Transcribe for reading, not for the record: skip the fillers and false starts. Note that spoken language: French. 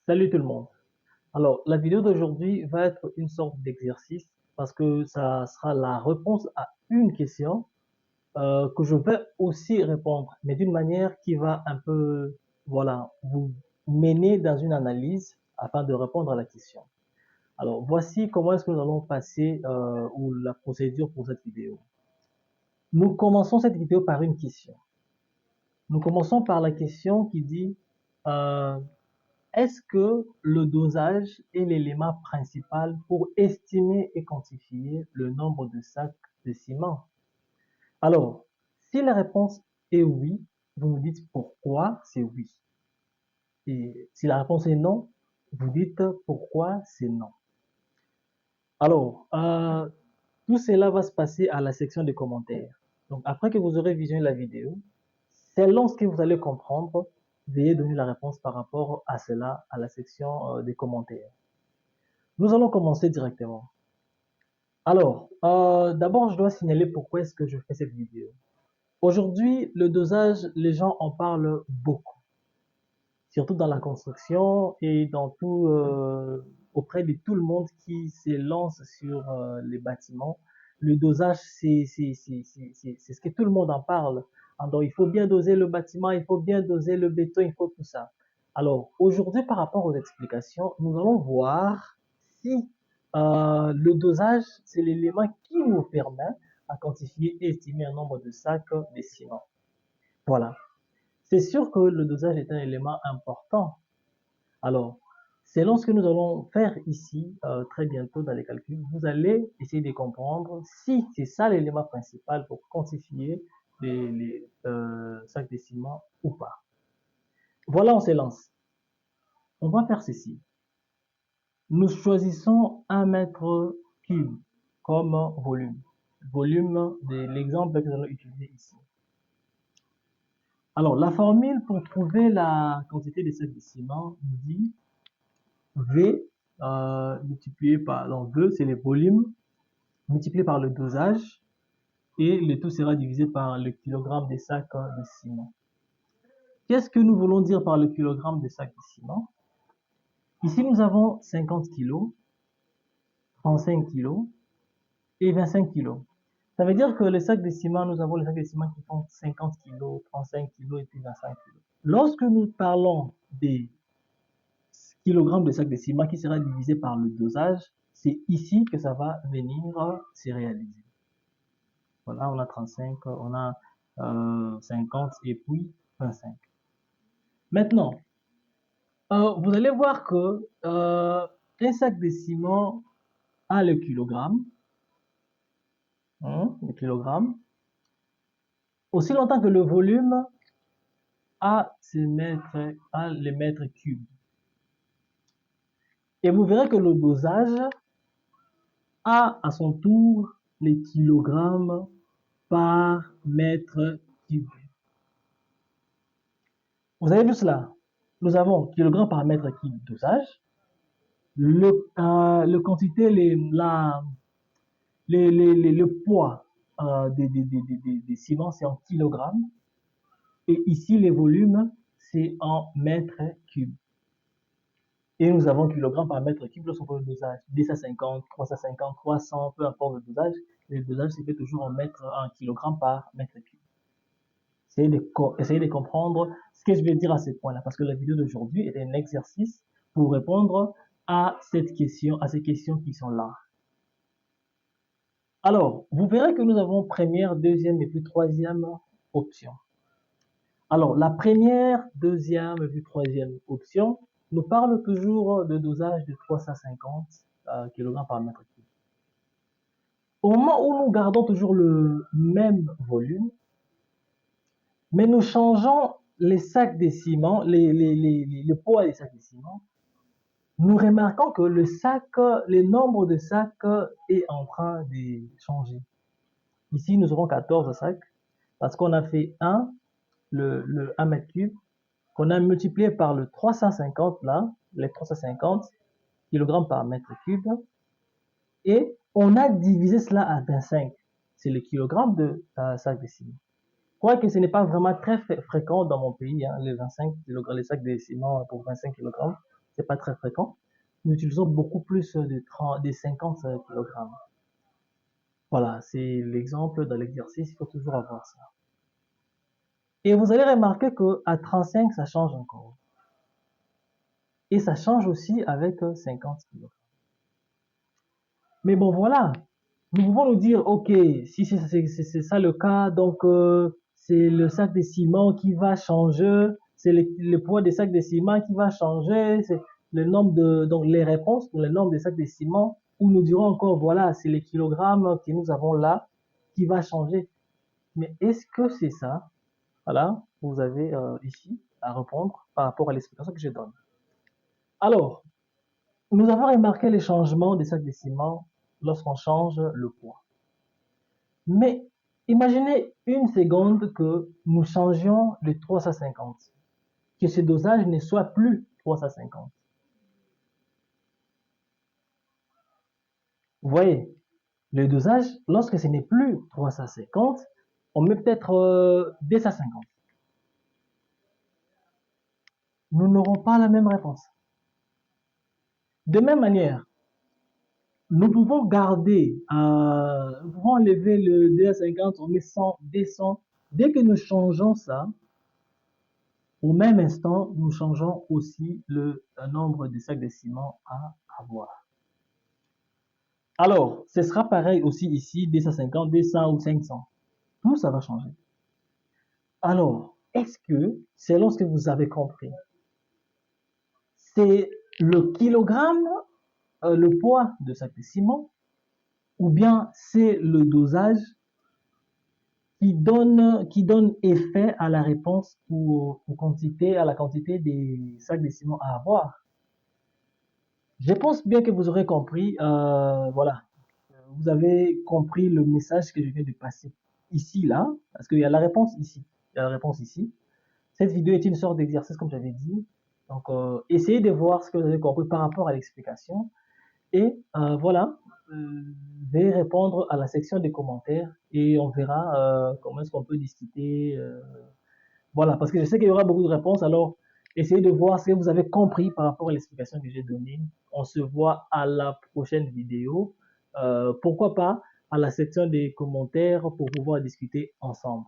Salut tout le monde. Alors, la vidéo d'aujourd'hui va être une sorte d'exercice parce que ça sera la réponse à une question que je vais aussi répondre, mais d'une manière qui va un peu, voilà, vous mener dans une analyse afin de répondre à la question. Alors, voici comment est-ce que nous allons passer ou la procédure pour cette vidéo. Nous commençons cette vidéo par une question. Nous commençons par la question qui dit euh, est-ce que le dosage est l'élément principal pour estimer et quantifier le nombre de sacs de ciment? Alors, si la réponse est oui, vous me dites pourquoi c'est oui. Et si la réponse est non, vous dites pourquoi c'est non. Alors, tout cela va se passer à la section des commentaires. Donc, après que vous aurez visionné la vidéo, selon ce que vous allez comprendre, veuillez donner la réponse par rapport à cela à la section des commentaires. Nous allons commencer directement. Alors, d'abord, je dois signaler pourquoi est-ce que je fais cette vidéo. Aujourd'hui, le dosage, les gens en parlent beaucoup, surtout dans la construction et dans tout, auprès de tout le monde qui se lance sur les bâtiments. Le dosage, c'est ce que tout le monde en parle. Alors, il faut bien doser le bâtiment, il faut bien doser le béton, il faut tout ça. Alors, aujourd'hui, par rapport aux explications, nous allons voir si le dosage, c'est l'élément qui nous permet à quantifier et estimer un nombre de sacs de ciment. Voilà. C'est sûr que le dosage est un élément important. Alors, selon ce que nous allons faire ici, très bientôt dans les calculs, vous allez essayer de comprendre si c'est ça l'élément principal pour quantifier les sacs de ciment ou pas. Voilà, on se lance. On va faire ceci. Nous choisissons 1 mètre cube comme volume. Volume de l'exemple que nous allons utiliser ici. Alors, la formule pour trouver la quantité de sacs de ciment nous dit V multiplié par, donc V c'est le volume, multiplié par le dosage, et le tout sera divisé par le kilogramme de sacs de ciment. Qu'est-ce que nous voulons dire par le kilogramme de sacs de ciment? Ici, nous avons 50 kg, 35 kg et 25 kg. Ça veut dire que les sacs de ciment, nous avons les sacs de ciment qui font 50 kg, 35 kg et puis 25 kg. Lorsque nous parlons des kilogrammes de sacs de ciment qui sera divisé par le dosage, c'est ici que ça va venir se réaliser. Voilà, on a 35, on a 50 et puis 25. Maintenant, vous allez voir que un sac de ciment a le kilogramme, le kilogramme, aussi longtemps que le volume a les mètres cubes. Et vous verrez que le dosage a à son tour les kilogrammes par mètre cube. Vous avez vu cela? Nous avons kilogramme par mètre cube dosage. Le quantité, le poids des ciments, c'est en kilogrammes. Et ici, les volumes, c'est en mètre cube. Et nous avons kilogramme par mètre cube lorsqu'on fait le dosage. 250, 350, 300, peu importe le dosage. Le dosage se fait toujours en kilogramme par mètre cube. Essayez de comprendre ce que je vais dire à ce point-là, parce que la vidéo d'aujourd'hui est un exercice pour répondre à cette question, à ces questions qui sont là. Alors, vous verrez que nous avons première, deuxième et puis troisième option. Alors, la première, deuxième et puis troisième option nous parle toujours de dosage de 350 kg par mètre cube. Au moment où nous gardons toujours le même volume, mais nous changeons les sacs de ciment, le poids des sacs de ciment, nous remarquons que le nombre de sacs est en train de changer. Ici, nous aurons 14 sacs parce qu'on a fait le 1 mètre cube, qu'on a multiplié par le 350 là, les 350 kg par mètre cube, et on a divisé cela à 25. C'est le kilogramme de sac de ciment. Quoique ce n'est pas vraiment très fréquent dans mon pays, hein, les 25 kg, les sacs de ciment pour 25 kg. c'est pas très fréquent. Nous utilisons beaucoup plus de 30, des 50 kg. Voilà, c'est l'exemple de l'exercice, il faut toujours avoir ça. Et vous allez remarquer que à 35, ça change encore. Et ça change aussi avec 50 kg. Mais bon, voilà. Nous pouvons nous dire, ok, si c'est ça le cas, donc c'est le sac de ciment qui va changer, c'est le poids des sacs de ciment qui va changer, c'est le nombre de, donc les réponses, le nombre de sacs de ciment, où nous dirons encore, voilà, c'est les kilogrammes que nous avons là qui va changer. Mais est-ce que c'est ça? Voilà, vous avez ici à répondre par rapport à l'explication que je donne. Alors, nous avons remarqué les changements des sacs de ciment lorsqu'on change le poids. Mais imaginez une seconde que nous changions le 350, que ce dosage ne soit plus 350. Vous voyez, le dosage, lorsque ce n'est plus 350, on met peut-être 250. Nous n'aurons pas la même réponse. De même manière, nous pouvons garder, nous pouvons enlever le 250, on met 100, 200. Dès que nous changeons ça, au même instant, nous changeons aussi le nombre de sacs de ciment à avoir. Alors, ce sera pareil aussi ici, 250, 200 ou 500. Tout ça va changer. Alors, est-ce que, selon ce que vous avez compris, c'est le kilogramme, le poids de sac de ciment, ou bien c'est le dosage qui donne effet à la réponse à la quantité des sacs de ciment à avoir? Je pense bien que vous aurez compris, voilà, vous avez compris le message que je viens de passer ici, là, parce qu'il y a la réponse ici. Il y a la réponse ici. Cette vidéo est une sorte d'exercice, comme j'avais dit. Donc, essayez de voir ce que vous avez compris par rapport à l'explication. Et voilà, veuillez répondre à la section des commentaires et on verra comment est-ce qu'on peut discuter. Voilà, parce que je sais qu'il y aura beaucoup de réponses. Alors, essayez de voir ce que vous avez compris par rapport à l'explication que j'ai donnée. On se voit à la prochaine vidéo. Pourquoi pas à la section des commentaires pour pouvoir discuter ensemble.